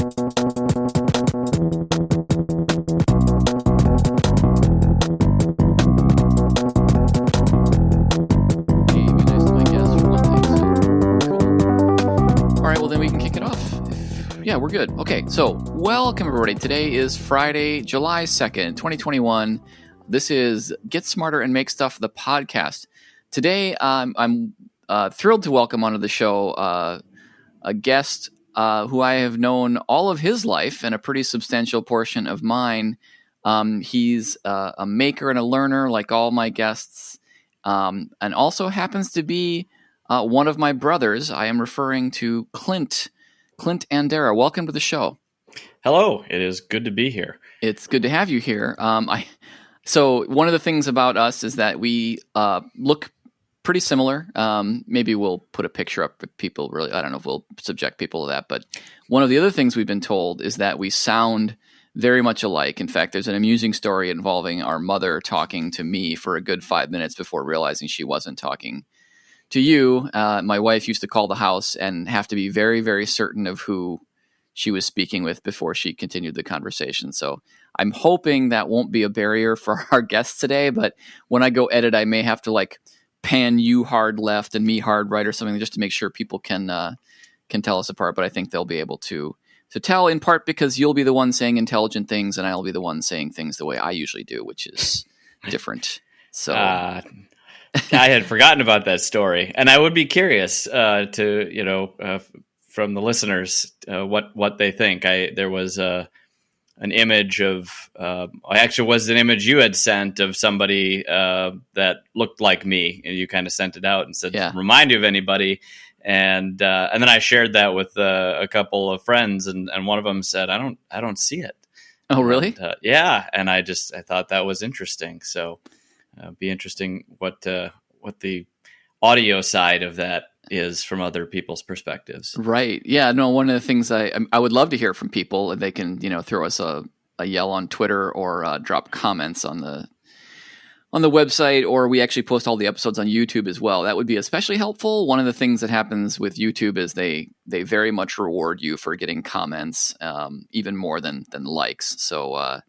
Yeah, we're good. Okay, so welcome everybody. Today is Friday, July 2nd, 2021. This is Get Smarter and Make Stuff, the podcast. Today, I'm thrilled to welcome onto the show a guest who I have known all of his life and a pretty substantial portion of mine. He's a maker and a learner like all my guests, and also happens to be one of my brothers. I am referring to Clint Andera. Welcome to the show. Hello. It is good to be here. It's good to have you here. So one of the things about us is that we look pretty similar. Maybe we'll put a picture up if people really, I don't know if we'll subject people to that, but one of the other things we've been told is that we sound very much alike. In fact, there's an amusing story involving our mother talking to me for a good 5 minutes before realizing she wasn't talking to you. My wife used to call the house and have to be very, very certain of who she was speaking with before she continued the conversation. So I'm hoping that won't be a barrier for our guests today, but when I go edit, I may have to like pan you hard left and me hard right or something just to make sure people can tell us apart. But I think they'll be able to tell, in part because you'll be the one saying intelligent things and I'll be the one saying things the way I usually do, which is different. So I had forgotten about that story, and I would be curious to from the listeners what they think. There was an image of actually was an image you had sent of somebody that looked like me, and you kind of sent it out and said, "Remind you of anybody?" And then I shared that with a couple of friends, and one of them said, "I don't see it." Oh, really? Yeah, and I thought that was interesting. So. Be interesting what the audio side of that is from other people's perspectives. Right. Yeah. No. One of the things I would love to hear from people, they can throw us a yell on Twitter or drop comments on the website, or we actually post all the episodes on YouTube as well. That would be especially helpful. One of the things that happens with YouTube is they very much reward you for getting comments, even more than likes. So.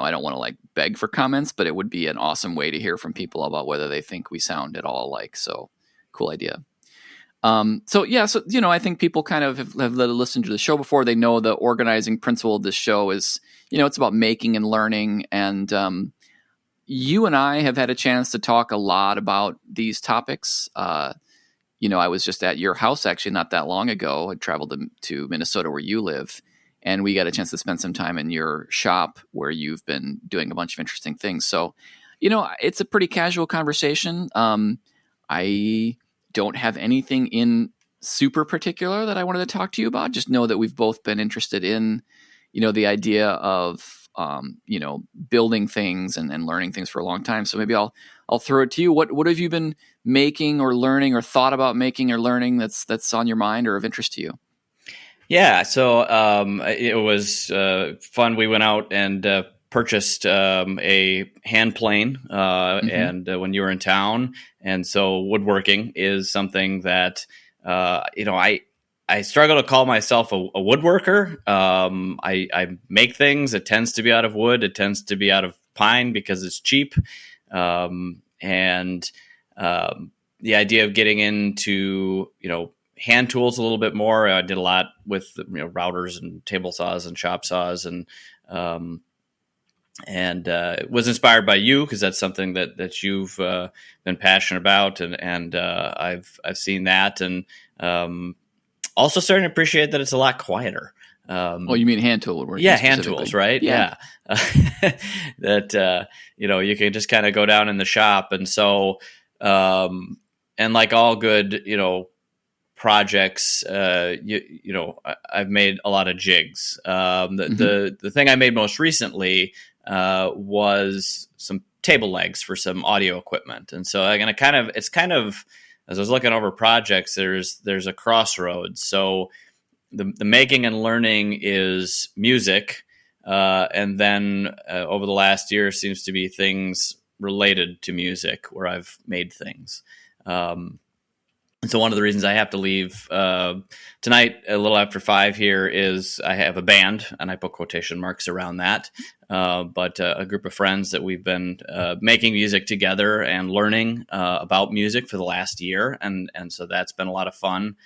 I don't want to like beg for comments, but it would be an awesome way to hear from people about whether they think we sound at all alike. So cool idea. I think people kind of have listened to the show before. They know the organizing principle of this show is, it's about making and learning. And you and I have had a chance to talk a lot about these topics. I was just at your house actually not that long ago. I traveled to Minnesota where you live. And we got a chance to spend some time in your shop where you've been doing a bunch of interesting things. So, it's a pretty casual conversation. I don't have anything in super particular that I wanted to talk to you about. Just know that we've both been interested in, the idea of, building things and learning things for a long time. So maybe I'll throw it to you. What have you been making or learning or thought about making or learning that's on your mind or of interest to you? Yeah, so it was fun. We went out and purchased a hand plane, and when you were in town, and so woodworking is something that I struggle to call myself a woodworker. I make things. It tends to be out of wood. It tends to be out of pine because it's cheap, and the idea of getting into hand tools a little bit more. I did a lot with routers and table saws and chop saws, and was inspired by you because that's something that you've been passionate about, and I've seen that, and also starting to appreciate that it's a lot quieter. You mean hand tool woodworking? Yeah, hand tools, right? Yeah. That you can just kind of go down in the shop, and so and like all good projects, I've made a lot of jigs. The thing I made most recently was some table legs for some audio equipment, and so it's kind of as I was looking over projects, there's a crossroads. So the making and learning is music, and then over the last year seems to be things related to music where I've made things. And so one of the reasons I have to leave tonight, a little after 5 here, is I have a band, and I put quotation marks around that. But a group of friends that we've been making music together and learning about music for the last year, and so that's been a lot of fun.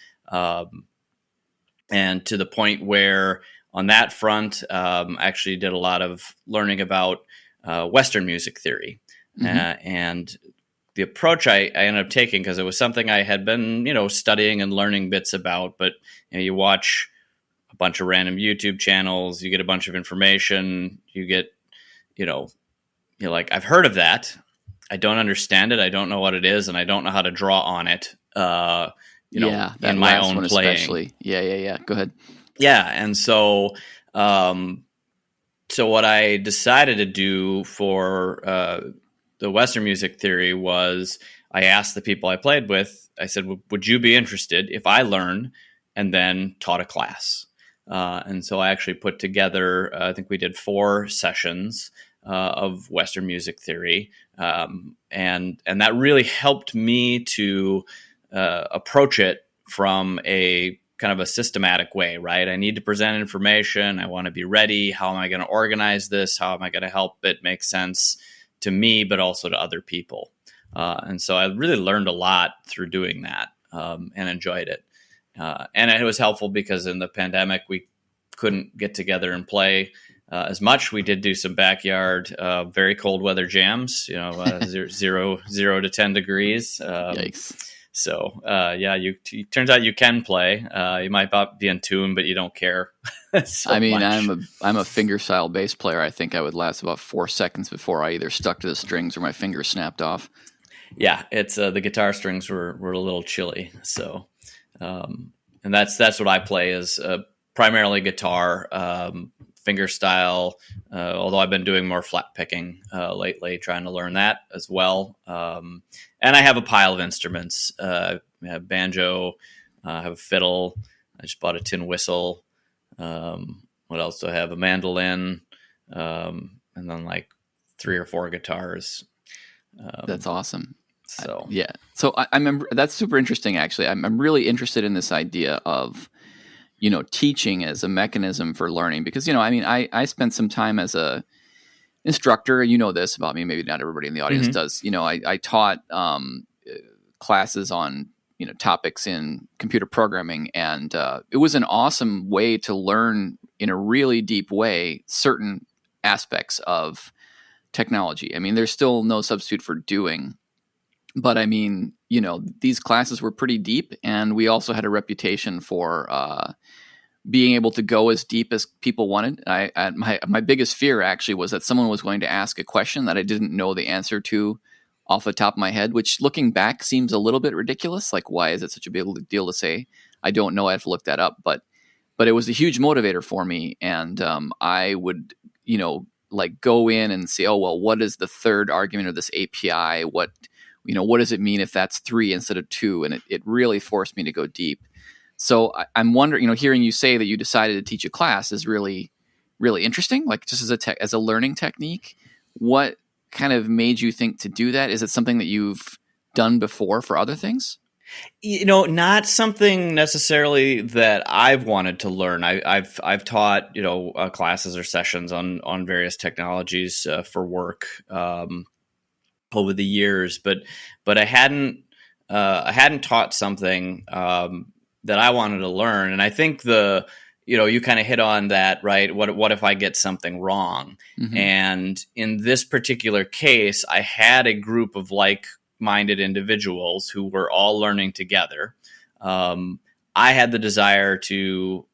And to the point where on that front, actually did a lot of learning about Western music theory. And the approach I ended up taking, because it was something I had been, studying and learning bits about, but you watch a bunch of random YouTube channels, you get a bunch of information, you get, you're like, I've heard of that. I don't understand it. I don't know what it is, and I don't know how to draw on it. In my own playing. Especially. Yeah. Go ahead. Yeah. And so, so what I decided to do for the Western music theory was I asked the people I played with, I said, would you be interested if I learned and then taught a class? And so I actually put together, I think we did 4 sessions of Western music theory. And that really helped me to approach it from a kind of a systematic way, right? I need to present information. I want to be ready. How am I going to organize this? How am I going to help it make sense to me, but also to other people? And so I really learned a lot through doing that and enjoyed it. And it was helpful because in the pandemic, we couldn't get together and play as much. We did do some backyard, very cold weather jams, zero to 10 degrees. Yikes. So, it turns out you can play. You might not be in tune, but you don't care. much. I'm a fingerstyle bass player. I think I would last about 4 seconds before I either stuck to the strings or my fingers snapped off. Yeah, it's the guitar strings were a little chilly. So, and that's what I play is primarily guitar, fingerstyle. Although I've been doing more flat picking lately, trying to learn that as well. And I have a pile of instruments. I have banjo, I have a fiddle. I just bought a tin whistle. What else do I have? A mandolin, and then like 3 or 4 guitars. That's awesome. So So I remember that's super interesting. Actually, I'm really interested in this idea of teaching as a mechanism for learning, because I spent some time as a instructor. This about me, maybe not everybody in the audience does. I taught classes on topics in computer programming, and it was an awesome way to learn in a really deep way certain aspects of technology. There's still no substitute for doing, but these classes were pretty deep, and we also had a reputation for being able to go as deep as people wanted. My biggest fear actually was that someone was going to ask a question that I didn't know the answer to off the top of my head, which looking back seems a little bit ridiculous. Like, why is it such a big deal to say, I don't know, I have to look that up. But it was a huge motivator for me. And I would, go in and say, oh, well, what is the third argument of this API? What does it mean if that's 3 instead of 2? And it really forced me to go deep. So I'm wondering, hearing you say that you decided to teach a class is really, really interesting. Like, just as a learning technique, what kind of made you think to do that? Is it something that you've done before for other things? Not something necessarily that I've wanted to learn. I've taught classes or sessions on various technologies for work over the years, but I hadn't taught something that I wanted to learn. And I think you kind of hit on that, right? What if I get something wrong? Mm-hmm. And in this particular case, I had a group of like-minded individuals who were all learning together. I had the desire to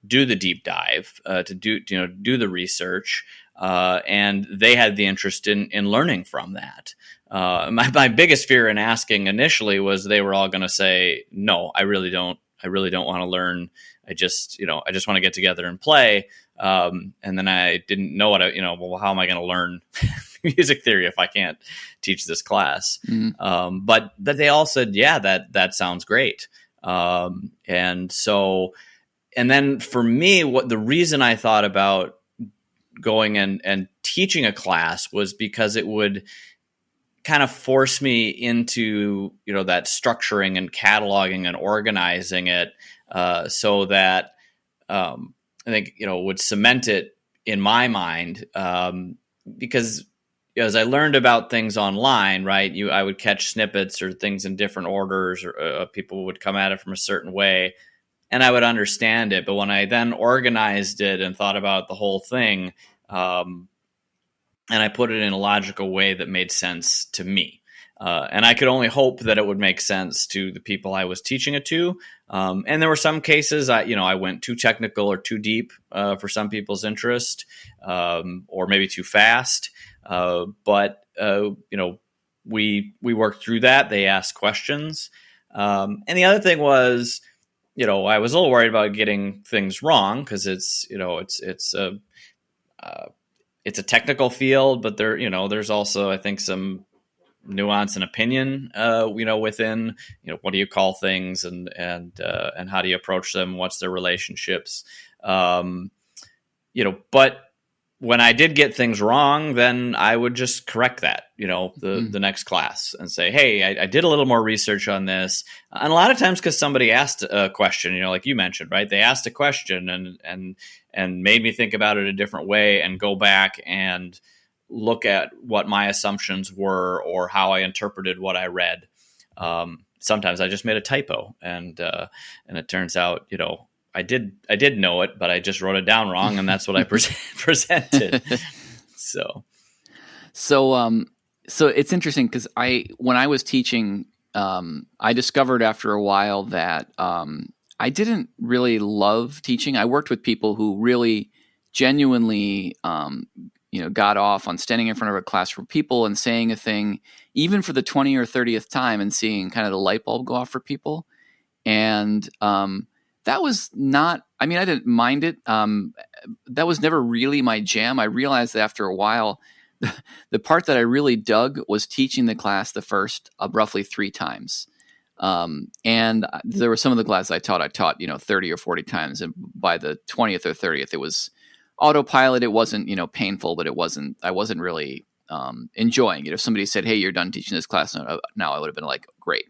do the deep dive, to do the research, and they had the interest in learning from that. My biggest fear in asking initially was they were all going to say, "No, I really don't want to learn. I just want to get together and play." And then I didn't know well, how am I going to learn music theory if I can't teach this class? Mm-hmm. But they all said, yeah, that sounds great. And then for me, the reason I thought about going and teaching a class was because it would kind of forced me into, that structuring and cataloging and organizing it, so that I think, would cement it in my mind, because as I learned about things online, right, I would catch snippets or things in different orders, or people would come at it from a certain way, and I would understand it. But when I then organized it and thought about the whole thing, and I put it in a logical way that made sense to me. And I could only hope that it would make sense to the people I was teaching it to. And there were some cases I went too technical or too deep for some people's interest, or maybe too fast. But we worked through that. They asked questions. And the other thing was, I was a little worried about getting things wrong, because it's a technical field, but there's also, I think, some nuance and opinion, within, what do you call things, and how do you approach them? What's their relationships? But when I did get things wrong, then I would just correct that, the next class, and say, hey, I did a little more research on this. And a lot of times, because somebody asked a question, like you mentioned, right? They asked a question and made me think about it a different way, and go back and look at what my assumptions were, or how I interpreted what I read. Sometimes I just made a typo, and it turns out, I did know it, but I just wrote it down wrong, and that's what I presented. So it's interesting, because when I was teaching, I discovered after a while that I didn't really love teaching. I worked with people who really genuinely got off on standing in front of a class for people and saying a thing, even for the 20th or 30th time, and seeing kind of the light bulb go off for people. And that was not, I didn't mind it. That was never really my jam. I realized that after a while, the part that I really dug was teaching the class the first roughly 3 times. And there were some of the classes I taught, 30 or 40 times. And by the 20th or 30th, it was autopilot. It wasn't, painful, but I wasn't really enjoying it. If somebody said, hey, you're done teaching this class now, I would have been like, great.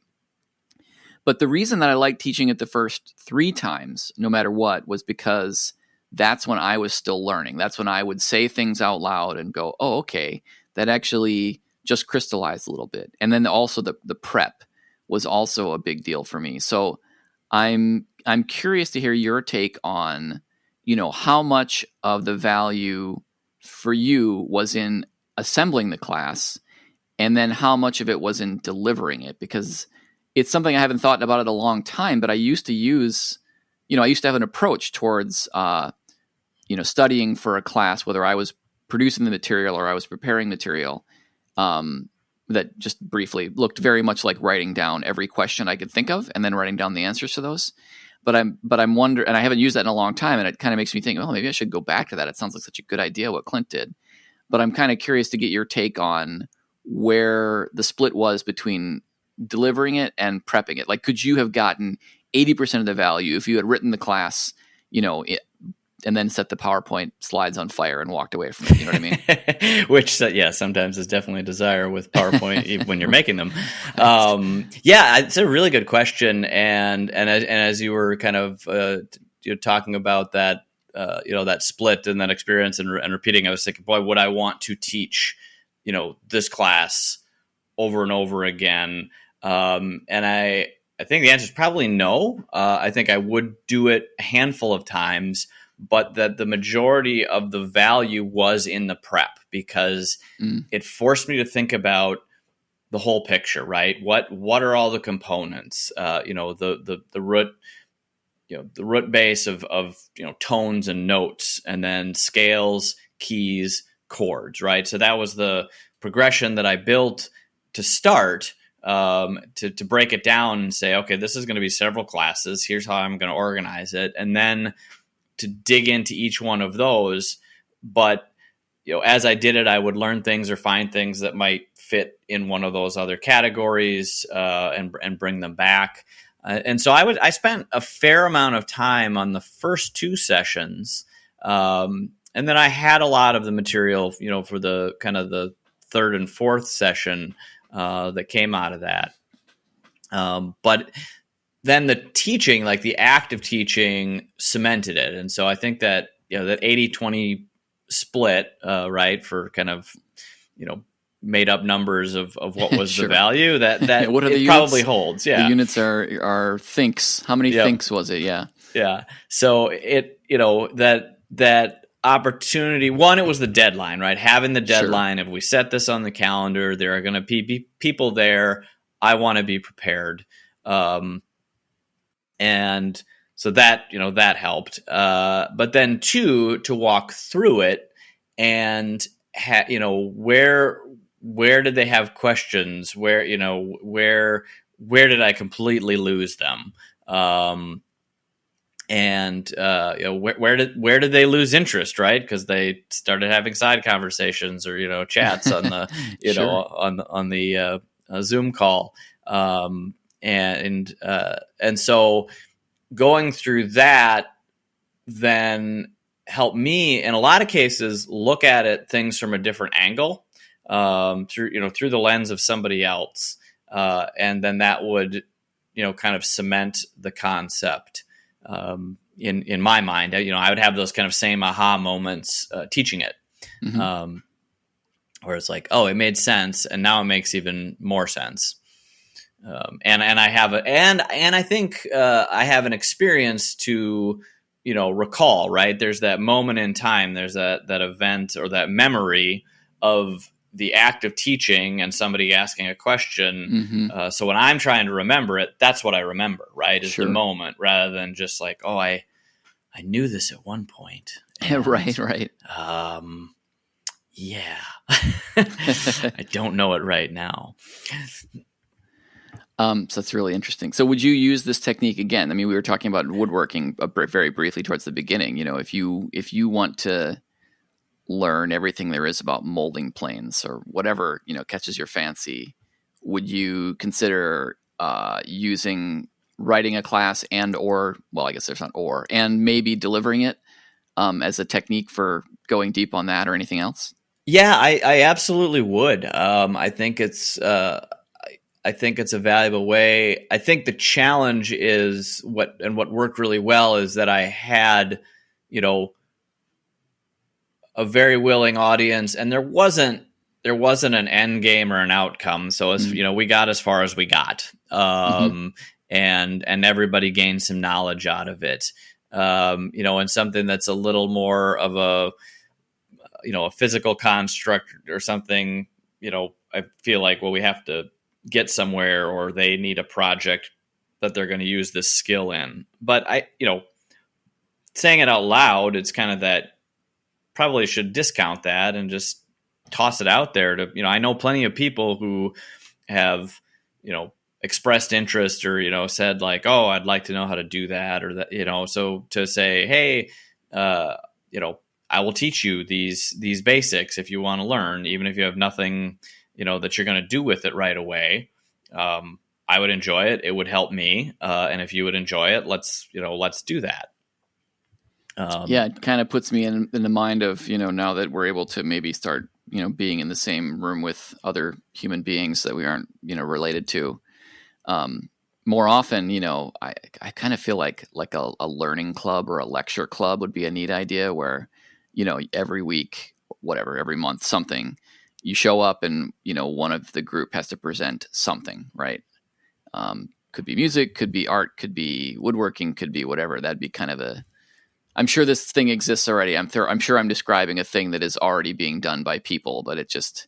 But the reason that I liked teaching it the first 3 times, no matter what, was because that's when I was still learning. That's when I would say things out loud and go, oh, okay, that actually just crystallized a little bit. And then also the prep was also a big deal for me. So I'm curious to hear your take on, how much of the value for you was in assembling the class, and then how much of it was in delivering it, because it's something I haven't thought about in a long time, but I used to have an approach towards, studying for a class, whether I was producing the material or I was preparing material, that just briefly looked very much like writing down every question I could think of and then writing down the answers to those. But I'm wondering, and I haven't used that in a long time, and it kind of makes me think, well, maybe I should go back to that. It sounds like such a good idea what Clint did. But I'm kind of curious to get your take on where the split was between delivering it and prepping it. Like, could you have gotten 80% of the value if you had written the class, and then set the PowerPoint slides on fire and walked away from it? You know what I mean? Which, sometimes is definitely a desire with PowerPoint even when you're making them. It's a really good question. And as you were kind of talking about that, that split and that experience and repeating, I was thinking, boy, would I want to teach, this class over and over again? And I think the answer is probably no. I think I would do it a handful of times, but that the majority of the value was in the prep, because it forced me to think about the whole picture, right? What are all the components? The root, the root base of tones and notes, and then scales, keys, chords, right? So that was the progression that I built to start, to break it down and say, okay, this is going to be several classes. Here's how I'm going to organize it. And then to dig into each one of those. But, as I did it, I would learn things or find things that might fit in one of those other categories, and bring them back. And so I spent a fair amount of time on the first 2 sessions. And then I had a lot of the material, for the kind of the 3rd and 4th session, that came out of that. But then the teaching, like the act of teaching, cemented it. And so I think that, that 80-20 split, right, for kind of, made up numbers of what was Sure. the value, that What are the it units? probably holds. Yeah. The units are thinks. How many Yep. thinks was it? Yeah. Yeah. So that opportunity, one, it was the deadline, right? Having the deadline. Sure. If we set this on the calendar, there are going to be people there. I want to be prepared. And so that, that helped. But then two, to walk through it and, where did they have questions? Where did I completely lose them? And where did they lose interest, right? Because they started having side conversations or chats on the sure. on the Zoom call, and so going through that then helped me in a lot of cases look at things from a different angle, through the lens of somebody else, and then that would kind of cement the concept. In my mind, I would have those kind of same aha moments teaching it, mm-hmm. Where it's like, oh, it made sense, and now it makes even more sense. And I have I think I have an experience to recall. Right, there's that moment in time, there's that event or that memory of the act of teaching and somebody asking a question. Mm-hmm. So when I'm trying to remember it, that's what I remember, right? Is sure. The moment, rather than just like, oh, I knew this at one point. And, right. Yeah, I don't know it right now. So that's really interesting. So would you use this technique again? I mean, we were talking about woodworking very briefly towards the beginning. If you want to learn everything there is about molding planes or whatever catches your fancy, would you consider writing a class and I guess there's not and maybe delivering it as a technique for going deep on that or anything else? Yeah, I absolutely would. I think it's a valuable way. I think the challenge is what worked really well is that I had a very willing audience, and there wasn't an end game or an outcome. So as we got as far as we got, and everybody gained some knowledge out of it. And something that's a little more of a physical construct or something. I feel like, well, we have to get somewhere, or they need a project that they're going to use this skill in. But saying it out loud, it's kind of that. Probably should discount that and just toss it out there to, I know plenty of people who have, expressed interest or, said like, oh, I'd like to know how to do that or that, so to say, hey, I will teach you these basics if you want to learn, even if you have nothing, that you're going to do with it right away. I would enjoy it. It would help me. And if you would enjoy it, let's do that. Yeah, it kind of puts me in the mind of, now that we're able to maybe start, being in the same room with other human beings that we aren't, related to. More often, I kind of feel like a learning club or a lecture club would be a neat idea where, every week, whatever, every month, something, you show up and, one of the group has to present something, right? Could be music, could be art, could be woodworking, could be whatever. That'd be kind of I'm sure this thing exists already. I'm sure I'm describing a thing that is already being done by people, but it just,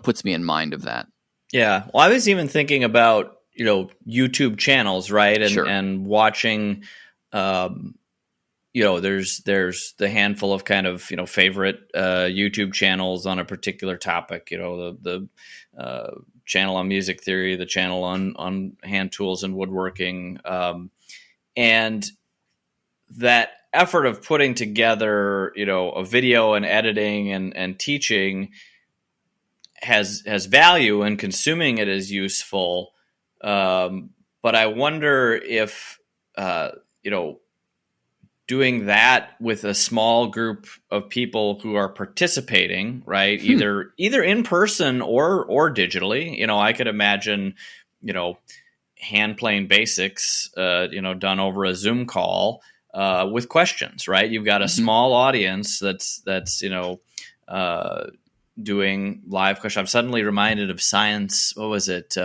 puts me in mind of that. Yeah. Well, I was even thinking about, YouTube channels, right? And, sure. And watching, there's the handful of kind of, favorite YouTube channels on a particular topic, the channel on music theory, the channel on hand tools and woodworking. And that effort of putting together, a video and editing and teaching has value, and consuming it is useful. But I wonder if, doing that with a small group of people who are participating, right? Either in person or digitally. I could imagine, hand playing basics, done over a Zoom call with questions, right? You've got a small audience that's doing live questions. I'm suddenly reminded of Science. What was it?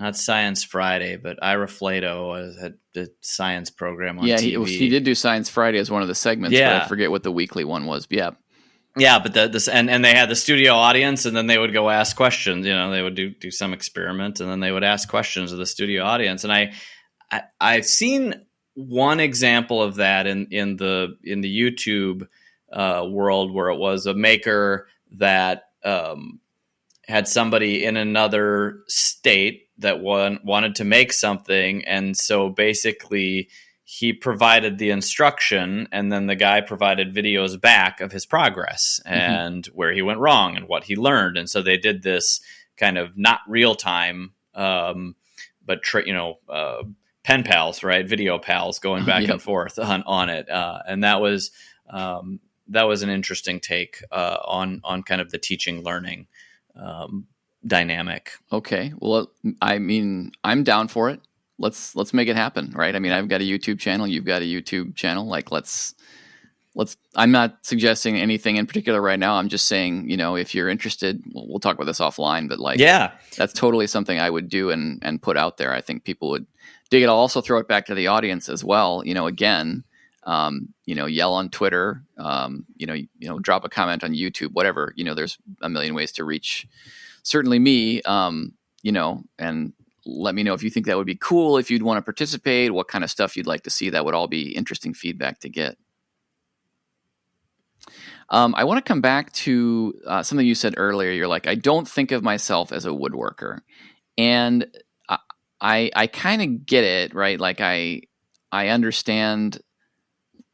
Not Science Friday, but Ira Flato had the science program on TV. He did do Science Friday as one of the segments, but I forget what the weekly one was. Yeah. Yeah, but and they had the studio audience, and then they would go ask questions. They would do some experiment, and then they would ask questions of the studio audience. And I've seen one example of that in the YouTube world, where it was a maker that had somebody in another state that wanted to make something, and so basically he provided the instruction, and then the guy provided videos back of his progress and where he went wrong and what he learned. And so they did this kind of not real time, but pen pals, right? Video pals going back and forth on it. And that was an interesting take on kind of the teaching learning dynamic. Okay. Well, I mean, I'm down for it. Let's make it happen, right? I mean, I've got a YouTube channel. You've got a YouTube channel. Like, let's. I'm not suggesting anything in particular right now. I'm just saying, if you're interested, we'll talk about this offline. But that's totally something I would do and put out there. I think people would dig it. I'll also throw it back to the audience as well. Again, yell on Twitter. Drop a comment on YouTube. Whatever. There's a million ways to reach. Certainly me. And let me know if you think that would be cool, if you'd want to participate, what kind of stuff you'd like to see. That would all be interesting feedback to get. I want to come back to something you said earlier. You're like, I don't think of myself as a woodworker. And I kind of get it, right? Like I understand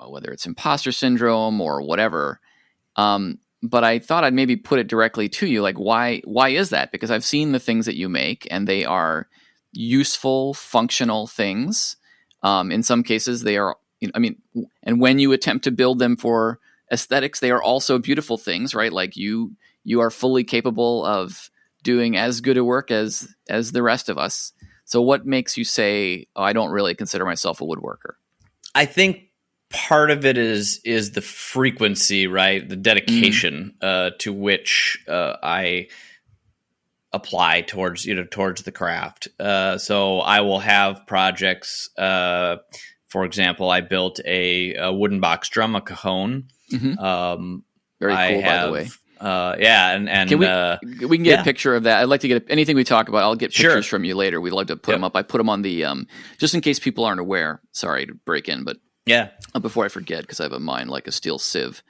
whether it's imposter syndrome or whatever. But I thought I'd maybe put it directly to you. Like, why is that? Because I've seen the things that you make, and they are useful, functional things. In some cases, they are, and when you attempt to build them for aesthetics, they are also beautiful things, right? Like you are fully capable of doing as good a work as the rest of us. So what makes you say, I don't really consider myself a woodworker? I think part of it is the frequency, right? The dedication to which I apply towards the craft. So I will have projects. For example, I built a wooden box drum, a cajon. Very cool, by the way. And we can get a picture of that. I'd like to get anything we talk about. I'll get pictures from you later. We'd love to put them up. I put them on the just in case people aren't aware. Sorry to break in, but before I forget, because I have a mind like a steel sieve.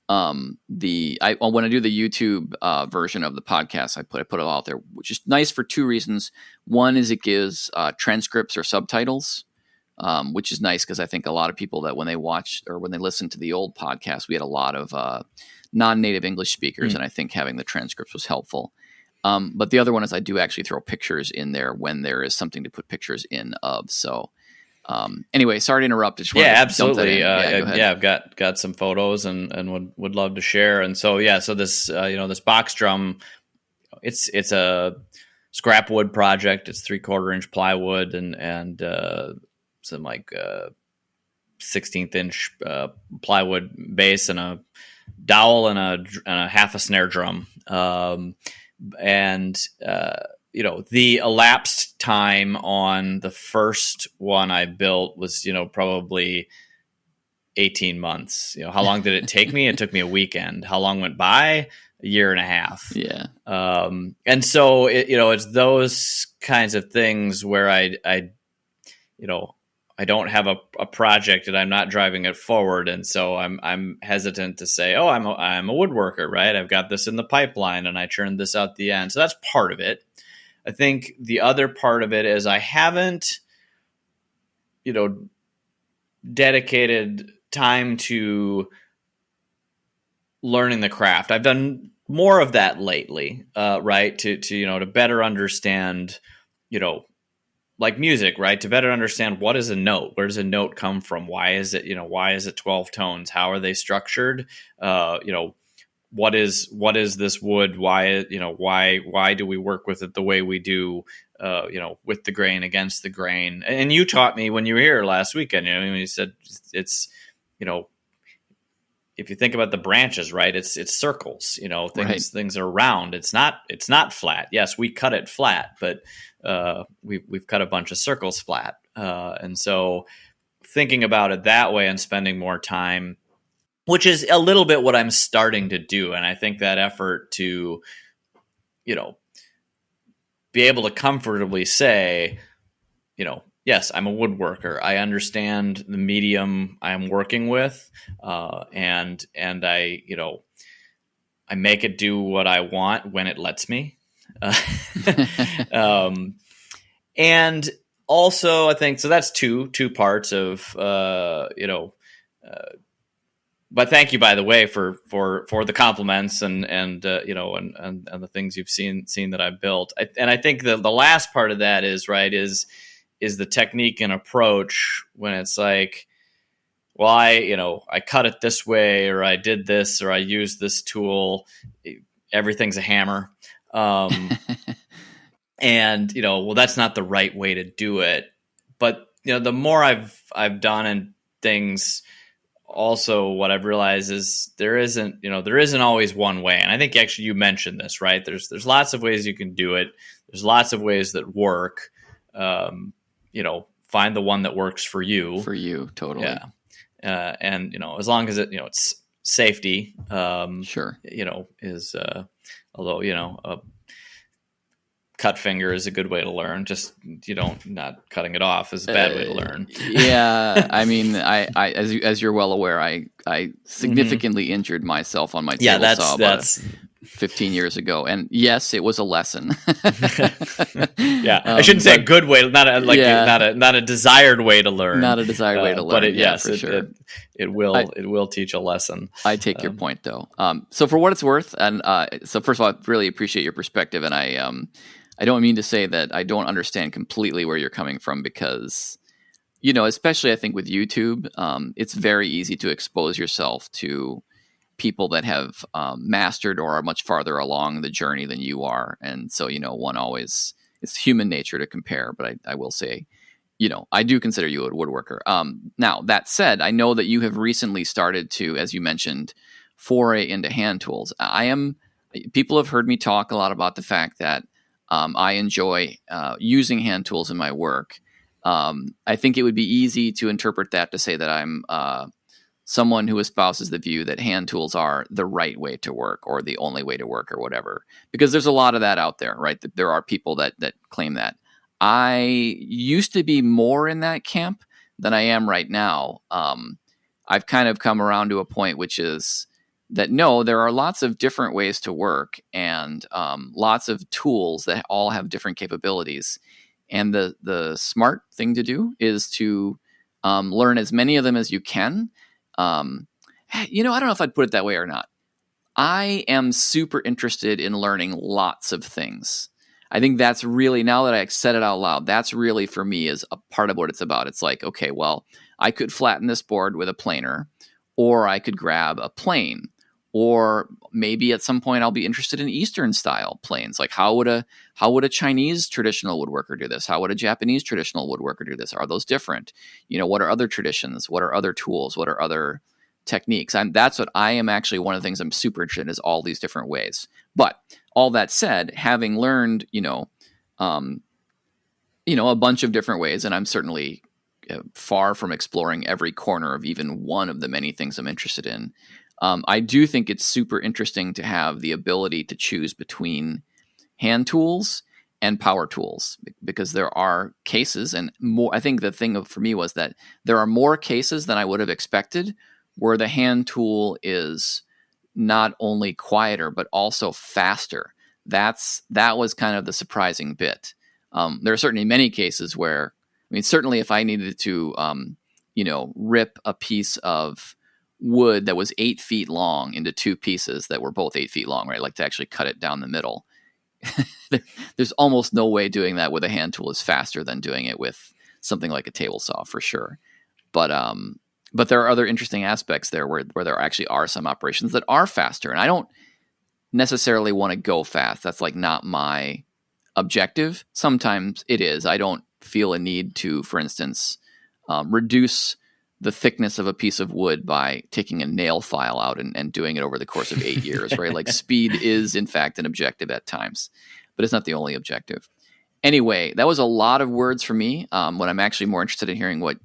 When I do the YouTube version of the podcast, I put it out there, which is nice for two reasons. One is it gives transcripts or subtitles. Which is nice because I think a lot of people that when they watch or when they listen to the old podcast, we had a lot of non-native English speakers, and I think having the transcripts was helpful. But the other one is I do actually throw pictures in there when there is something to put pictures in of. So anyway, sorry to interrupt. Absolutely. I've got some photos and would love to share. And so this this box drum, it's a scrap wood project. It's 3/4 inch plywood and some 16th inch plywood base and a dowel and a half a snare drum. The elapsed time on the first one I built was, probably 18 months. How long did it take me? It took me a weekend. How long went by? A year and a half. Yeah. And so it's those kinds of things where I don't have a project and I'm not driving it forward. And so I'm hesitant to say, I'm a woodworker, right? I've got this in the pipeline and I churned this out the end. So that's part of it. I think the other part of it is I haven't, dedicated time to learning the craft. I've done more of that lately, right? To better understand, like music, right? To better understand what is a note, where does a note come from? Why is it, why is it 12 tones? How are they structured? What is this wood? Why do we work with it the way we do? With the grain, against the grain. And you taught me when you were here last weekend. You said it's, if you think about the branches, right? It's circles. Things are round. It's not flat. Yes, we cut it flat, but we've cut a bunch of circles flat. And so thinking about it that way and spending more time, which is a little bit what I'm starting to do. And I think that effort to, be able to comfortably say, yes, I'm a woodworker. I understand the medium I'm working with, and I, I make it do what I want when it lets me. And also, I think so. That's two parts of, but thank you, by the way, for the compliments and the things you've seen that I've built. And I think the last part of that is the technique and approach, when it's like, well, I cut it this way, or I did this, or I used this tool. Everything's a hammer. And, well, that's not the right way to do it. But, the more I've done and things, also what I've realized is there isn't always one way. And I think actually you mentioned this, right? There's lots of ways you can do it. There's lots of ways that work. Find the one that works for you. For you, totally. Yeah. And, as long as it's safety, sure. Is, although, a cut finger is a good way to learn. Just, not cutting it off is a bad way to learn. Yeah. I mean, I as you're well aware, I significantly injured myself on my table saw that's 15 years ago. And yes, it was a lesson. Yeah. I shouldn't say a good way, not a desired way to learn. Not a desired way to learn. But yes, for sure. It will teach a lesson. I take your point though. So for what it's worth, and so first of all, I really appreciate your perspective, and I don't mean to say that I don't understand completely where you're coming from, because, especially I think with YouTube, it's very easy to expose yourself to people that have mastered or are much farther along the journey than you are. And so, one always, it's human nature to compare, but I will say, I do consider you a woodworker. Now, that said, I know that you have recently started to, as you mentioned, foray into hand tools. People have heard me talk a lot about the fact that I enjoy using hand tools in my work. I think it would be easy to interpret that to say that I'm someone who espouses the view that hand tools are the right way to work or the only way to work or whatever, because there's a lot of that out there, right? There are people that claim that. I used to be more in that camp than I am right now. I've kind of come around to a point, which is that no, there are lots of different ways to work, and lots of tools that all have different capabilities. And the smart thing to do is to learn as many of them as you can. I don't know if I'd put it that way or not. I am super interested in learning lots of things. I think that's really, now that I said it out loud, that's really for me is a part of what it's about. It's like, okay, well, I could flatten this board with a planer, or I could grab a plane, or maybe at some point I'll be interested in Eastern style planes. Like how would a Chinese traditional woodworker do this? How would a Japanese traditional woodworker do this? Are those different? What are other traditions? What are other tools? What are other techniques? That's what I am actually, one of the things I'm super interested in is all these different ways. But all that said, having learned, a bunch of different ways, and I'm certainly far from exploring every corner of even one of the many things I'm interested in. I do think it's super interesting to have the ability to choose between hand tools and power tools, because there are cases, and more. I think the thing for me was that there are more cases than I would have expected where the hand tool is not only quieter but also faster. That was kind of the surprising bit. There are certainly many cases where, certainly if I needed to, rip a piece of wood that was 8 feet long into two pieces that were both 8 feet long, right? Like to actually cut it down the middle. there's almost no way doing that with a hand tool is faster than doing it with something like a table saw for sure. But there are other interesting aspects there where there actually are some operations that are faster, and I don't necessarily want to go fast. That's like not my objective. Sometimes it is. I don't feel a need to, for instance, reduce the thickness of a piece of wood by taking a nail file out and doing it over the course of 8 years, right? Like speed is in fact an objective at times, but it's not the only objective. Anyway, that was a lot of words for me. What I'm actually more interested in hearing what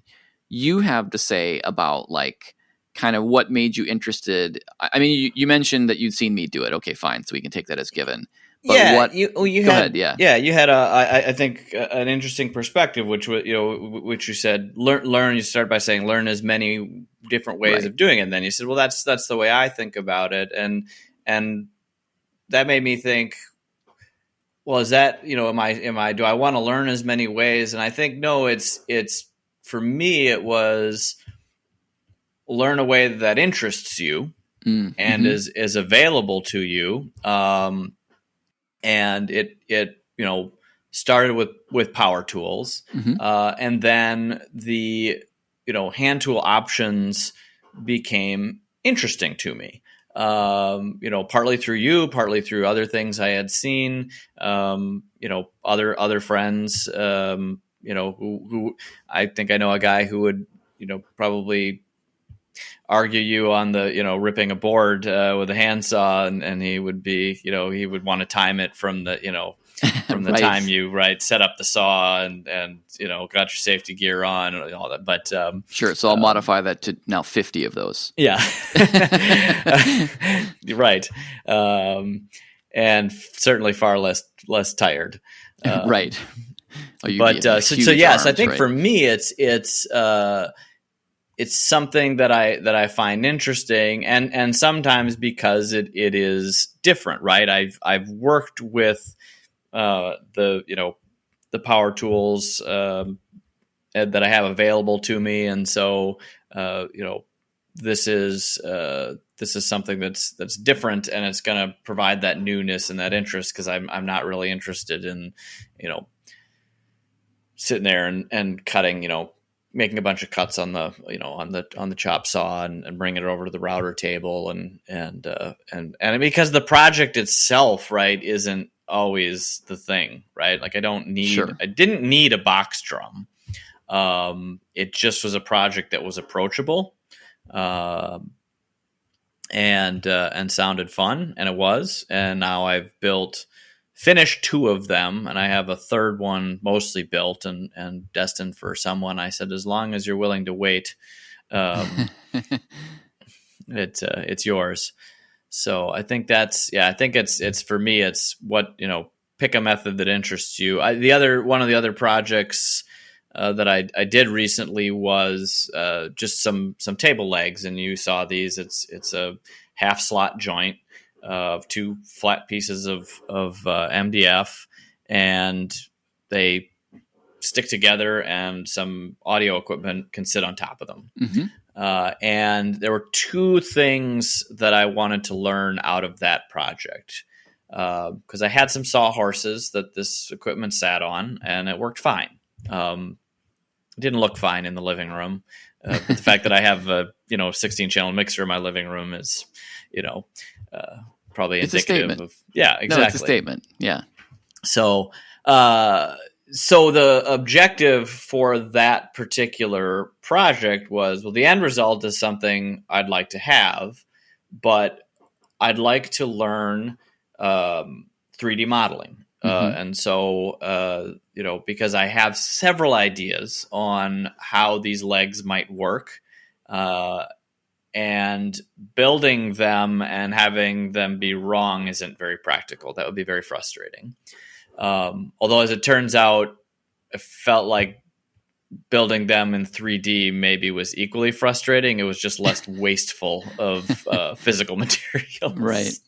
you have to say about like kind of what made you interested. I mean, you mentioned that you'd seen me do it. Okay, fine. So we can take that as given. But yeah, what? you Go had ahead. Yeah, you had I think an interesting perspective, which which you said learn. You start by saying learn as many different ways right. of doing it. And then you said, well, that's the way I think about it, and that made me think, well, is that am I do I want to learn as many ways? And I think no, it's for me it was learn a way that interests you and is available to you. And it started with power tools, and then the hand tool options became interesting to me. Partly through you, partly through other things I had seen. Other friends. Who I think I know a guy who would probably argue you on the ripping a board with a handsaw, and he would be he would want to time it from the from the right. time you set up the saw and got your safety gear on and all that. But sure, so I'll modify that to now 50 of those. Yeah. Right. And certainly far less tired. Right. But so yes, I think for me it's something that I find interesting, and sometimes because it is different, right? I've worked with the power tools that I have available to me, and so this is something that's different, and it's going to provide that newness and that interest, because I'm not really interested in sitting there and cutting making a bunch of cuts on the on the chop saw and bringing it over to the router table and because the project itself, right, isn't always the thing, right? Like I didn't need a box drum. It just was a project that was approachable, and sounded fun, and it was. And now I've finished 2 of them, and I have a third one mostly built and destined for someone. I said, as long as you're willing to wait, it's yours. So I think I think it's for me, it's what, pick a method that interests you. One of the other projects that I did recently was just some table legs, and you saw these. It's a half slot joint of 2 flat pieces of MDF, and they stick together, and some audio equipment can sit on top of them. And there were 2 things that I wanted to learn out of that project, because I had some sawhorses that this equipment sat on, and it worked fine. It didn't look fine in the living room, but the fact that I have a 16-channel mixer in my living room is probably it's indicative of exactly. No, it's a statement. Yeah. So the objective for that particular project was, well, the end result is something I'd like to have, but I'd like to learn 3D modeling. And so, because I have several ideas on how these legs might work, and building them and having them be wrong isn't very practical. That would be very frustrating. Although, as it turns out, it felt like building them in 3D maybe was equally frustrating. It was just less wasteful of physical materials. Right.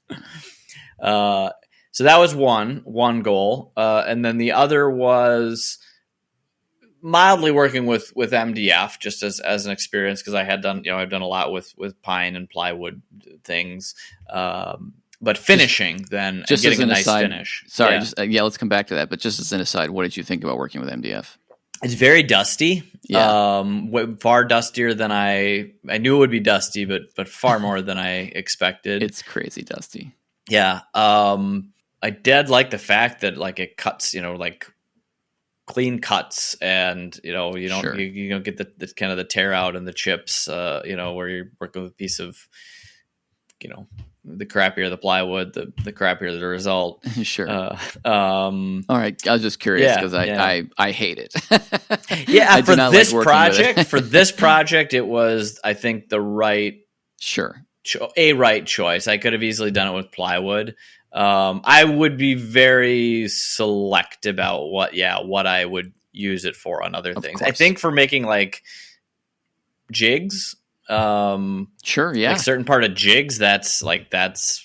So that was one goal. And then the other was mildly working with MDF, just as an experience, because I had done, I've done a lot with pine and plywood things. but finishing then and just as getting a an nice aside, finish. sorry, Yeah. just let's come back to that. But just as an aside, what did you think about working with MDF? It's very dusty. Yeah. Far dustier than I knew it would be dusty, but far more than I expected. It's crazy dusty. Yeah. I did like the fact that like it cuts, like clean cuts, and you don't Sure. you don't get the kind of the tear out and the chips, where you're working with a piece of, the crappier the plywood, the crappier the result. Sure. All right. I was just curious because I hate it. Yeah. I For this project, for this project, it was, I think, the right, sure, right choice. I could have easily done it with plywood. I would be very select about what I would use it for on other things. I think for making like jigs, sure, yeah, like certain part of jigs, that's because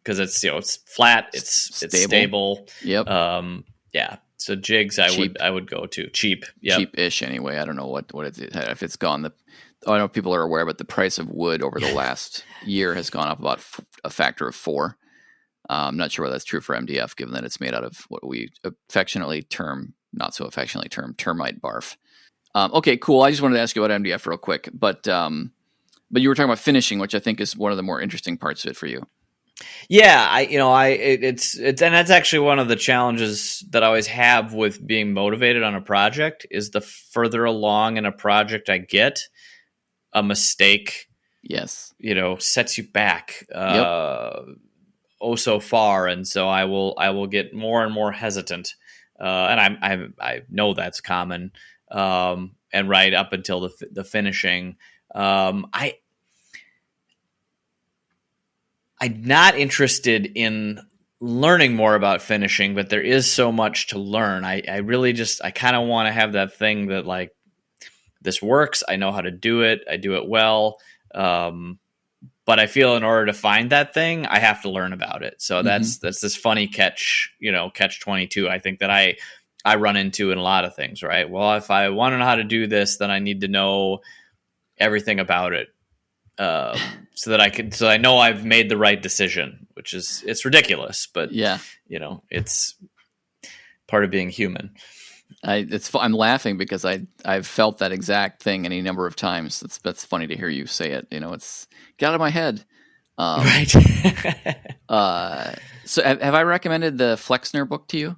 it's it's flat, it's stable. Yep. Yeah. So jigs, I would go to cheap. Yep. Cheap-ish anyway. I don't know what it's, if it's gone. I don't know if people are aware, but the price of wood over the last year has gone up about a factor of 4. I'm not sure whether that's true for MDF, given that it's made out of what we not so affectionately term termite barf. Okay, cool. I just wanted to ask you about MDF real quick, but you were talking about finishing, which I think is one of the more interesting parts of it for you. Yeah, it's and that's actually one of the challenges that I always have with being motivated on a project is the further along in a project I get, a mistake, yes, sets you back so far, and so I will get more and more hesitant, and I know that's common, and right up until the finishing, I'm not interested in learning more about finishing, but there is so much to learn. I really I kind of want to have that thing that like, this works. I know how to do it. I do it well. But I feel in order to find that thing, I have to learn about it. So that's this funny catch 22. I think that I run into in a lot of things, right? Well, if I want to know how to do this, then I need to know everything about it. So that I know I've made the right decision, which it's ridiculous, but yeah, it's part of being human. I'm laughing because I've felt that exact thing any number of times. That's funny to hear you say it. It's get out of my head. Right. So have I recommended the Flexner book to you?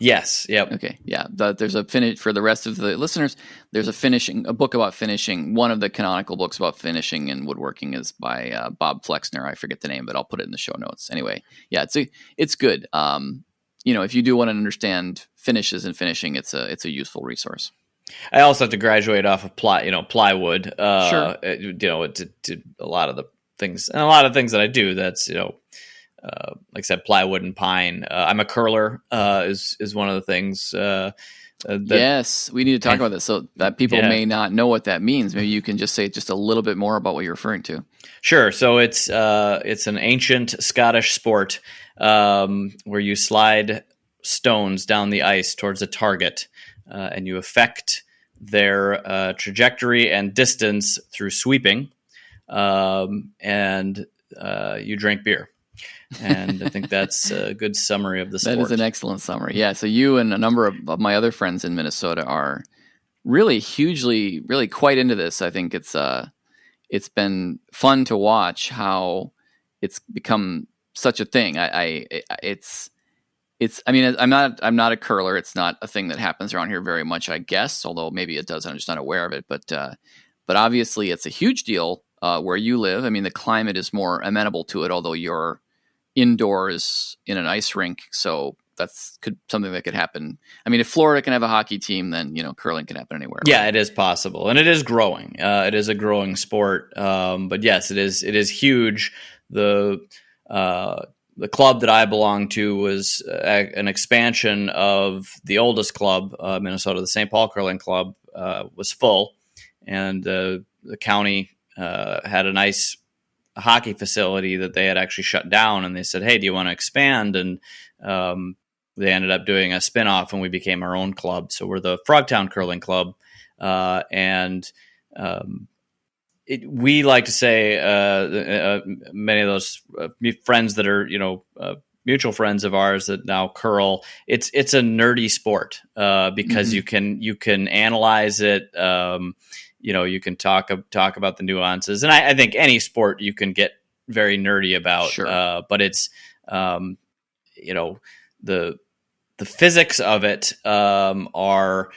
Yes. Yep. Okay. Yeah. There's a finish for the rest of the listeners. There's a book about finishing. One of the canonical books about finishing and woodworking is by Bob Flexner. I forget the name, but I'll put it in the show notes. Anyway, yeah, it's good. If you do want to understand finishes and finishing, it's a useful resource. I also have to graduate off of plywood. Sure. To a lot of the things that I do. That's like I said, plywood and pine. I'm a curler. Is one of the things. Yes, we need to talk about this so that people may not know what that means. Maybe you can just say just a little bit more about what you're referring to. Sure. So it's an ancient Scottish sport where you slide stones down the ice towards a target, and you affect their trajectory and distance through sweeping, and you drink beer. And I think that's a good summary of the sport. That is an excellent summary. Yeah. So you and a number of my other friends in Minnesota are really quite into this. I think it's been fun to watch how it's become such a thing. I mean, I'm not a curler. It's not a thing that happens around here very much, I guess, although maybe it does. I'm just not aware of it. But obviously it's a huge deal where you live. I mean, the climate is more amenable to it, although you're indoors in an ice rink. So that's something that could happen. I mean, if Florida can have a hockey team, then, curling can happen anywhere. Yeah, right? It is possible. And it is growing. It is a growing sport. But yes, it is huge. The club that I belong to was an expansion of the oldest club, Minnesota, the St. Paul Curling Club, was full. And the county had a nice hockey facility that they had actually shut down, and they said, "Hey, do you want to expand?" And they ended up doing a spinoff, and we became our own club. So we're the Frogtown Curling Club, and we like to say many of those friends that are mutual friends of ours that now curl. It's a nerdy sport because you can analyze it. You can talk about the nuances, and I think any sport you can get very nerdy about. Sure. But it's the physics of it are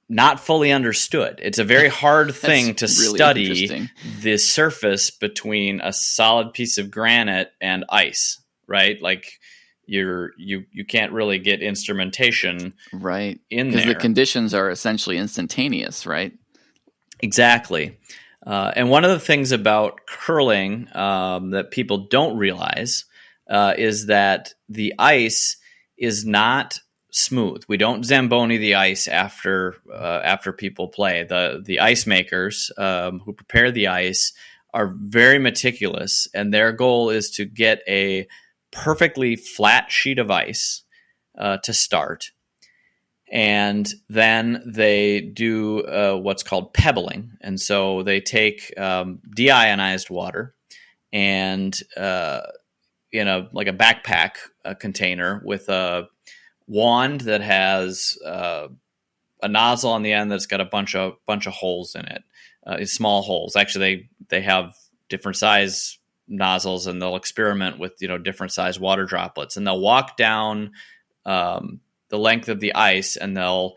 not fully understood. It's a very hard thing to really study the surface between a solid piece of granite and ice, right? Like you can't really get instrumentation right in there. Because the conditions are essentially instantaneous, right? Exactly. And one of the things about curling that people don't realize is that the ice is not smooth. We don't Zamboni the ice after people play. The ice makers who prepare the ice are very meticulous, and their goal is to get a perfectly flat sheet of ice to start. And then they do what's called pebbling. And so they take deionized water and in a backpack container with a wand that has a nozzle on the end that's got a bunch of holes in it, small holes. Actually, they have different size nozzles, and they'll experiment with different size water droplets, and they'll walk down the length of the ice, and they'll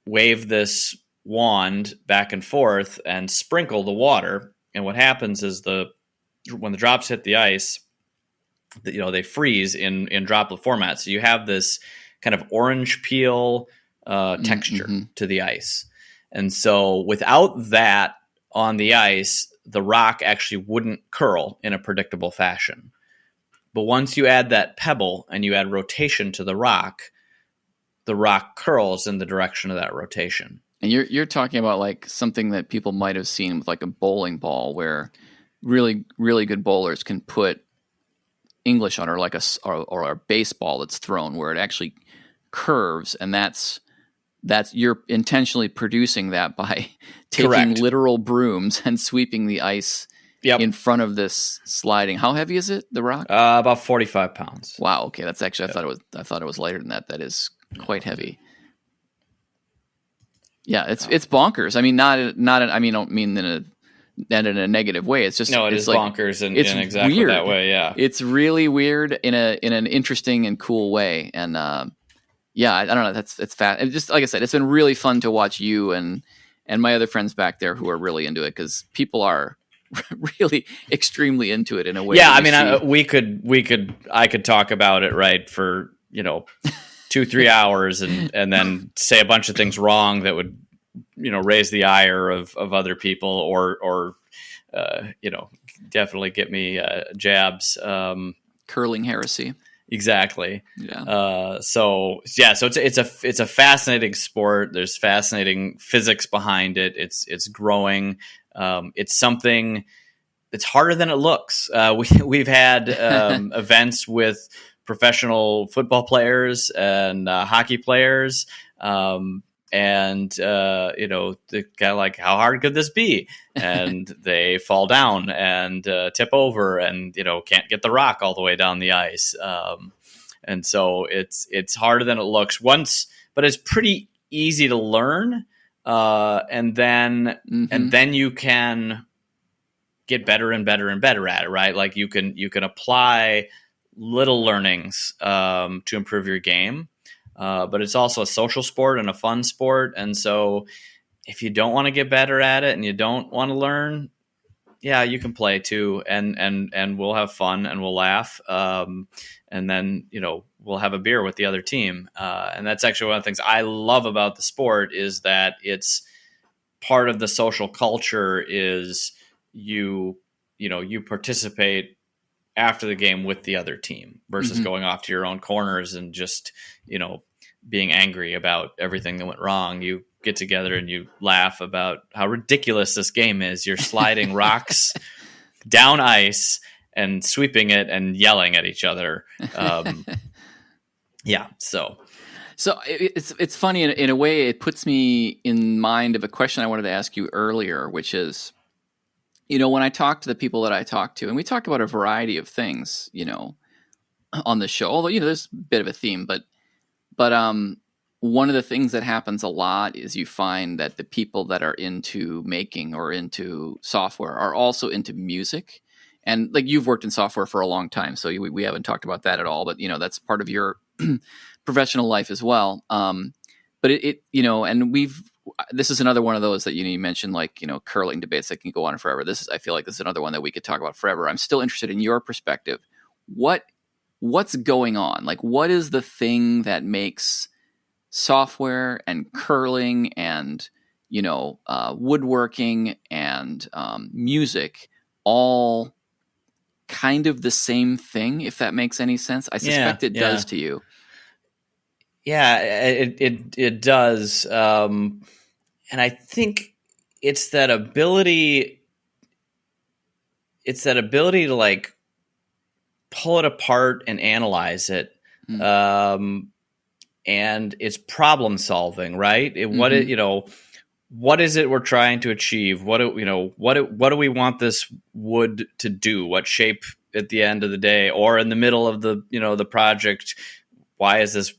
wave this wand back and forth and sprinkle the water. And what happens is when the drops hit the ice, they freeze in droplet format. So you have this kind of orange peel texture to the ice. And so without that on the ice, the rock actually wouldn't curl in a predictable fashion. But once you add that pebble and you add rotation to the rock curls in the direction of that rotation. And you're talking about like something that people might have seen with like a bowling ball, where really, really good bowlers can put English on, or like or a baseball that's thrown where it actually curves, and that's you're intentionally producing that by taking Correct. literal brooms and sweeping the ice in front of this sliding. How heavy is it, the rock? About 45 pounds. Wow. Okay, that's actually I thought it was lighter than that. That is quite heavy. Yeah, it's bonkers. I mean, I don't mean in a negative way. It's just it is like, bonkers in exactly weird. That way. Yeah, it's really weird in an interesting and cool way. And I don't know. It's fast. And just like I said, it's been really fun to watch you and my other friends back there who are really into it, because people are really extremely into it in a way. Yeah, I mean, I could talk about it right for 2-3 hours and then say a bunch of things wrong that would raise the ire of other people or definitely get me jabs. Curling heresy. Exactly. Yeah. So it's a fascinating sport. There's fascinating physics behind it. It's growing. It's something that's harder than it looks. We've had events with professional football players and hockey players. And the guy like, how hard could this be? And they fall down and tip over and can't get the rock all the way down the ice. And so it's harder than it looks but it's pretty easy to learn. And then you can get better and better and better at it, right? Like you can apply little learnings to improve your game. But it's also a social sport and a fun sport. And so if you don't want to get better at it and you don't want to learn, yeah, you can play too. And we'll have fun and we'll laugh. And then, we'll have a beer with the other team. And that's actually one of the things I love about the sport, is that it's part of the social culture is you participate after the game with the other team versus going off to your own corners and just, being angry about everything that went wrong. You get together and you laugh about how ridiculous this game is. You're sliding rocks down ice and sweeping it and yelling at each other. So. So it's funny in a way. It puts me in mind of a question I wanted to ask you earlier, which is, when I talk to the people that I talk to, and we talk about a variety of things, on the show. Although there's a bit of a theme, but one of the things that happens a lot is you find that the people that are into making or into software are also into music. And like you've worked in software for a long time, so we haven't talked about that at all. But that's part of your professional life as well. But and this is another one of those that you mentioned, like curling debates that can go on forever. I feel like this is another one that we could talk about forever. I'm still interested in your perspective. What's going on? Like, what is the thing that makes software and curling and woodworking and music all kind of the same thing, if that makes any sense? I suspect it does to you. Yeah, it does. And I think it's that ability to like pull it apart and analyze it. And it's problem solving, right? What is it we're trying to achieve? What do we want this wood to do? What shape at the end of the day, or in the middle of the project? Why is this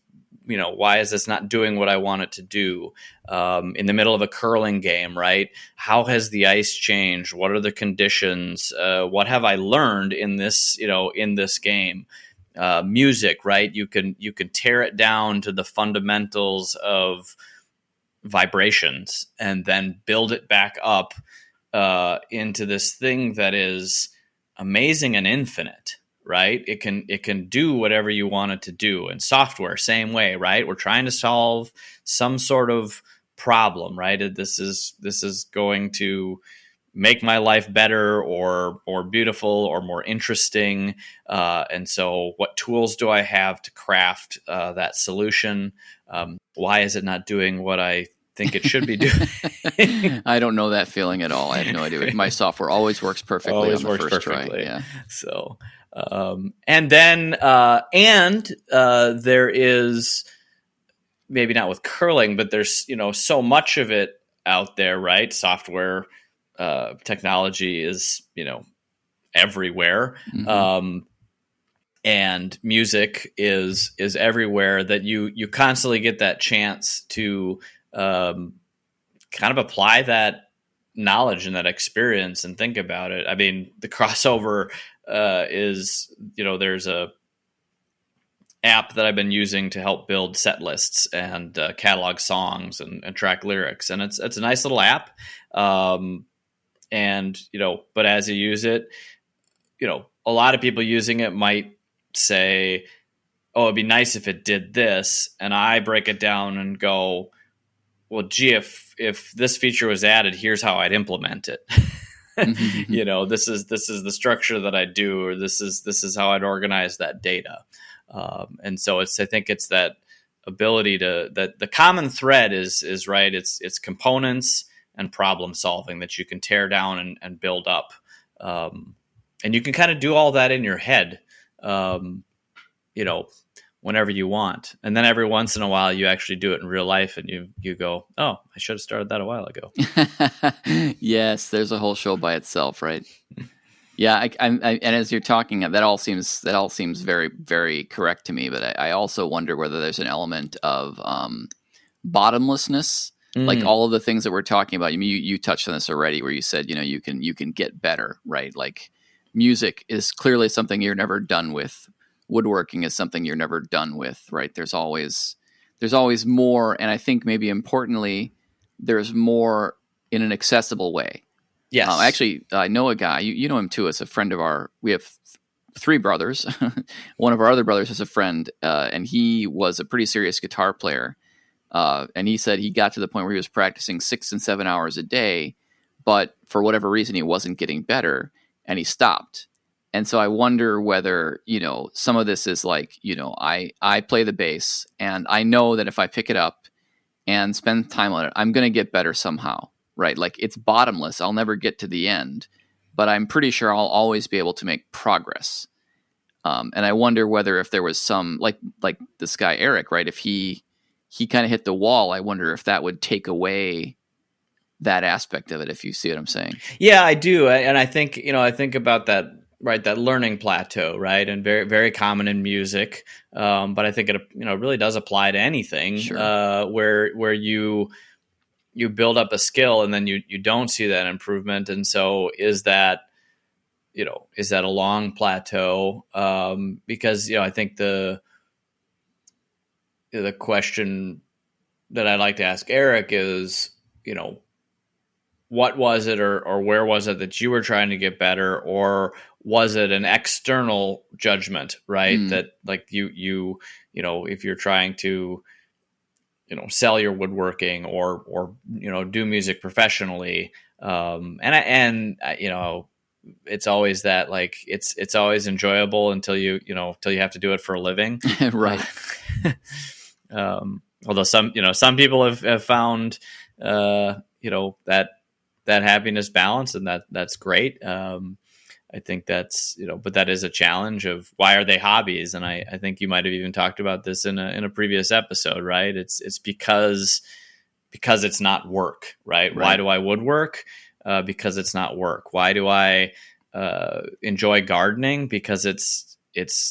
not doing what I want it to do? In the middle of a curling game, right? How has the ice changed? What are the conditions? What have I learned in this game? Music, right? You can tear it down to the fundamentals of vibrations and then build it back up into this thing that is amazing and infinite, right? It can do whatever you want it to do. And software, same way, right? We're trying to solve some sort of problem, right? This is going to make my life better or more beautiful or more interesting. And so what tools do I have to craft that solution? Why is it not doing what I think it should be doing? I don't know that feeling at all. I have no idea. My software always works perfectly on the first try. Yeah. So, and then there is, maybe not with curling, but there's so much of it out there, right? Software technology is everywhere. Mm-hmm. And music is everywhere, that you constantly get that chance to kind of apply that knowledge and that experience and think about it. I mean, the crossover is, there's a app that I've been using to help build set lists and catalog songs and track lyrics. And it's a nice little app. And, but as you use it, a lot of people using it might say, oh, it'd be nice if it did this. And I break it down and go, well, gee, if this feature was added, here's how I'd implement it. Mm-hmm. This is the structure that I do, or this is how I'd organize that data. And so I think it's that ability that the common thread is right. It's components and problem solving that you can tear down and build up. And you can kind of do all that in your head, whenever you want. And then every once in a while you actually do it in real life and you go, oh, I should have started that a while ago. Yes, there's a whole show by itself, right? Yeah, and as you're talking, that all seems very, very correct to me. But I also wonder whether there's an element of bottomlessness, like all of the things that we're talking about. You touched on this already, where you said you can get better, right? Like music is clearly something you're never done with. Woodworking is something you're never done with, right? There's always more, and I think maybe importantly, there's more in an accessible way. Yes. Actually, I know a guy, you know him too, as a friend of we have three brothers. One of our other brothers is a friend, and he was a pretty serious guitar player. And he said he got to the point where he was practicing 6 and 7 hours a day, but for whatever reason, he wasn't getting better, and he stopped. And so I wonder whether, some of this is like, I play the bass, and I know that if I pick it up and spend time on it, I'm going to get better somehow. Right? Like it's bottomless. I'll never get to the end, but I'm pretty sure I'll always be able to make progress. And I wonder whether if there was some, like this guy, Eric, right? If he he kind of hit the wall, I wonder if that would take away that aspect of it, if you see what I'm saying. Yeah, I do. And I think, I think about that, right, that learning plateau, right, and very, very common in music. But I think it, really does apply to anything. Sure. Where you build up a skill and then you don't see that improvement. And so is that a long plateau? Because, I think the question that I'd like to ask Eric is, what was it or where was it that you were trying to get better, or was it an external judgment, right? That like you if you're trying to, sell your woodworking or do music professionally, it's always that, like, it's always enjoyable until you have to do it for a living. Right. Although some people have found that happiness balance, and that's great. I think that's, but that is a challenge of why are they hobbies? And I think you might have even talked about this in a previous episode, right? It's because it's not work, right? Why do I woodwork? Because it's not work. Why do I enjoy gardening? Because it's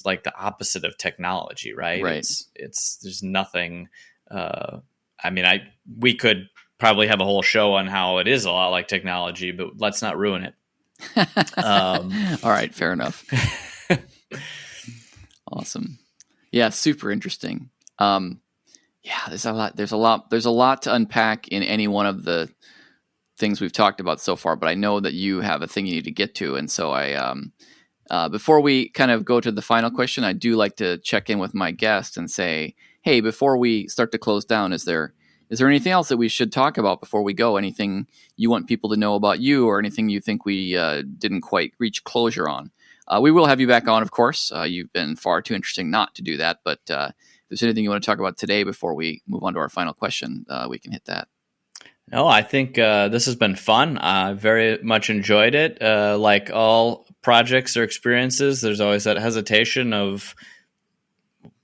like the opposite of technology, right? Right. It's there's nothing. We could probably have a whole show on how it is a lot like technology, but let's not ruin it. All right, fair enough. Awesome. Yeah, super interesting. There's a lot to unpack in any one of the things we've talked about so far, but I know that you have a thing you need to get to. And so before we kind of go to the final question, I do like to check in with my guest and say, hey, before we start to close down, is there anything else that we should talk about before we go? Anything you want people to know about you, or anything you think we didn't quite reach closure on? We will have you back on, of course. You've been far too interesting not to do that. But if there's anything you want to talk about today before we move on to our final question, we can hit that. No, I think this has been fun. I very much enjoyed it. Like all projects or experiences, there's always that hesitation of,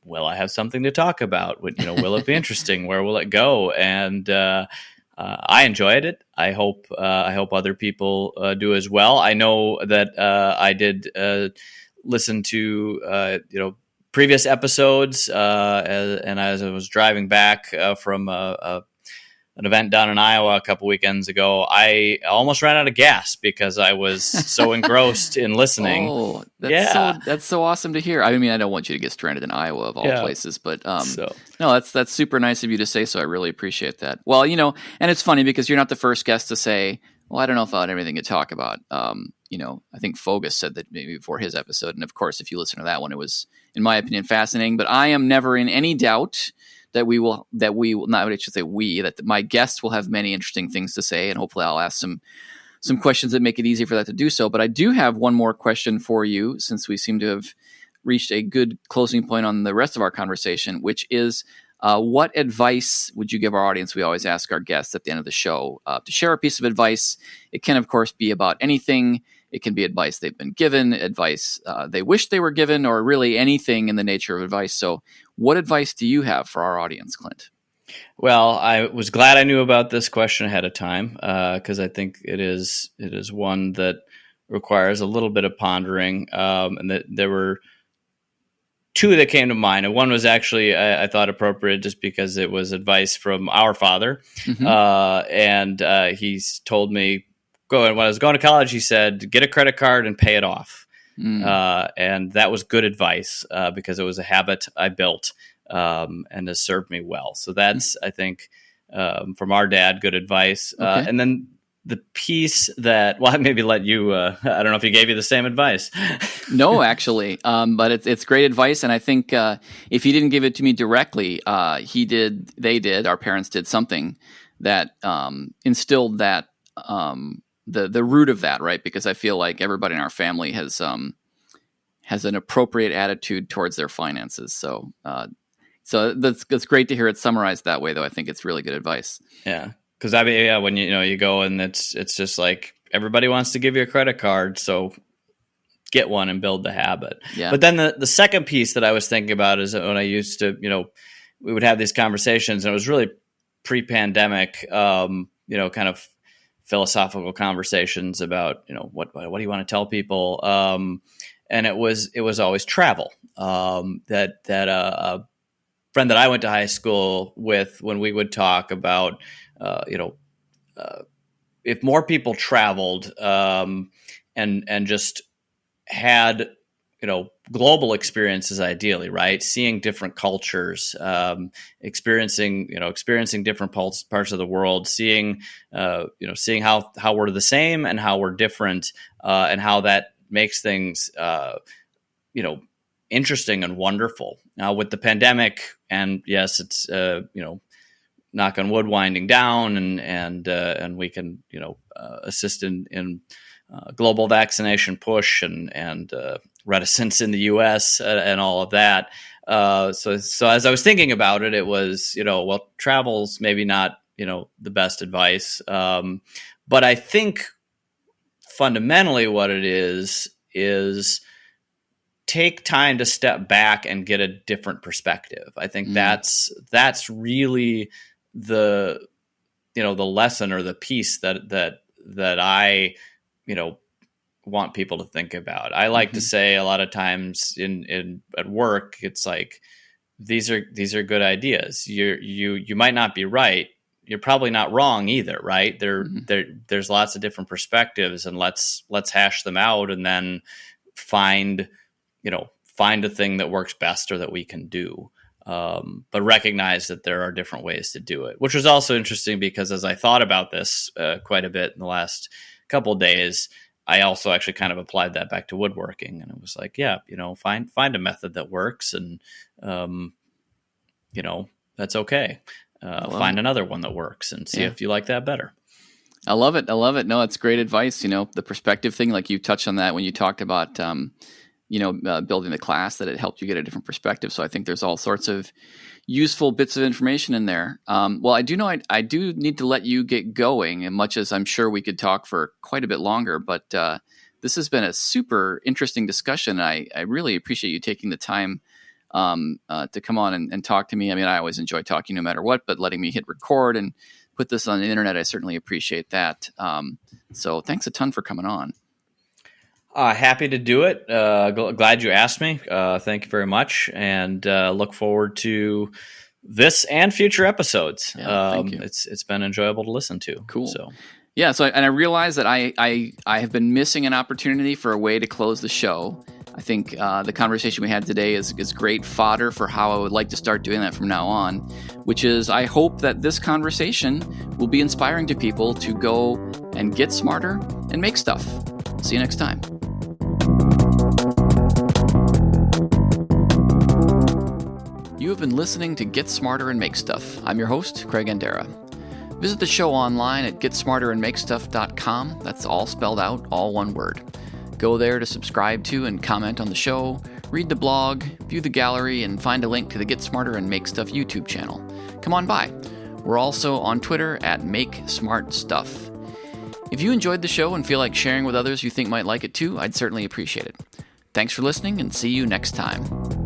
will I have something to talk about? Will it be interesting? Where will it go? And I enjoyed it. I hope other people do as well. I know that I did listen to previous episodes, and as I was driving back from an event down in Iowa a couple weekends ago, I almost ran out of gas because I was so engrossed in listening. Oh, that's so awesome to hear. I mean, I don't want you to get stranded in Iowa of all places, but no, that's super nice of you to say so. I really appreciate that. Well, and it's funny because you're not the first guest to say, well, I don't know if I had everything to talk about. I think Fogus said that maybe before his episode. And of course, if you listen to that one, it was, in my opinion, fascinating. But I am never in any doubt that my guests will have many interesting things to say, and hopefully I'll ask some questions that make it easy for that to do so. But I do have one more question for you, since we seem to have reached a good closing point on the rest of our conversation, which is, what advice would you give our audience? We always ask our guests at the end of the show to share a piece of advice. It can, of course, be about anything. It can be advice they've been given, advice they wish they were given, or really anything in the nature of advice. So what advice do you have for our audience, Clint? Well, I was glad I knew about this question ahead of time, because I think it is one that requires a little bit of pondering. And that there were two that came to mind. And one was actually, I thought, appropriate just because it was advice from our father. Mm-hmm. And he's told me, when I was going to college, he said, get a credit card and pay it off. And that was good advice because it was a habit I built and has served me well. So that's, I think, from our dad, good advice. Okay. And then the piece that, well, maybe let you, I don't know if he gave you the same advice. No, actually, but it's great advice. And I think if he didn't give it to me directly, our parents did something that instilled that, the root of that, right? Because I feel like everybody in our family has an appropriate attitude towards their finances. So that's great to hear it summarized that way, though. I think it's really good advice. Yeah. Because when you go and it's just like everybody wants to give you a credit card, so get one and build the habit. Yeah. But then the second piece that I was thinking about is when I used to we would have these conversations, and it was really pre-pandemic, kind of philosophical conversations about, what do you want to tell people? And it was always travel. That a friend that I went to high school with, when we would talk about, if more people traveled, and just had, global experiences, ideally, right? Seeing different cultures, experiencing different parts of the world, seeing how we're the same and how we're different, and how that makes things, interesting and wonderful. Now with the pandemic, and yes, it's, knock on wood, winding down, and we can, assist in global vaccination push and reticence in the U.S. And all of that. So as I was thinking about it, it was, travel's maybe not, the best advice. But I think fundamentally what it is take time to step back and get a different perspective. I think that's really the lesson, or the piece that I, want people to think about. I like to say a lot of times at work, it's like, these are good ideas. You might not be right. You're probably not wrong either, right? There's lots of different perspectives, and let's hash them out, and then find a thing that works best, or that we can do. But recognize that there are different ways to do it, which was also interesting because as I thought about this quite a bit in the last couple of days, I also actually kind of applied that back to woodworking, and it was like, find a method that works, and that's okay. Find another one that works, and see if you like that better. I love it. No, it's great advice. The perspective thing, like you touched on that when you talked about, building the class, that it helped you get a different perspective. So I think there's all sorts of useful bits of information in there. Well, I do know I do need to let you get going, and much as I'm sure we could talk for quite a bit longer, but this has been a super interesting discussion. I really appreciate you taking the time to come on and talk to me. I mean, I always enjoy talking no matter what, but letting me hit record and put this on the internet, I certainly appreciate that. So thanks a ton for coming on. Happy to do it. Glad you asked me. Thank you very much, and look forward to this and future episodes. Thank you. It's been enjoyable to listen to. Cool. So. Yeah. So I realized that I have been missing an opportunity for a way to close the show. I think the conversation we had today is great fodder for how I would like to start doing that from now on, which is I hope that this conversation will be inspiring to people to go and get smarter and make stuff. See you next time. You have been listening to Get Smarter and Make Stuff. I'm your host, Clint Andera. Visit the show online at getsmarterandmakestuff.com. That's all spelled out, all one word. Go there to subscribe to and comment on the show, read the blog, view the gallery, and find a link to the Get Smarter and Make Stuff YouTube channel. Come on by. We're also on Twitter at MakeSmartStuff. If you enjoyed the show and feel like sharing with others you think might like it too, I'd certainly appreciate it. Thanks for listening, and see you next time.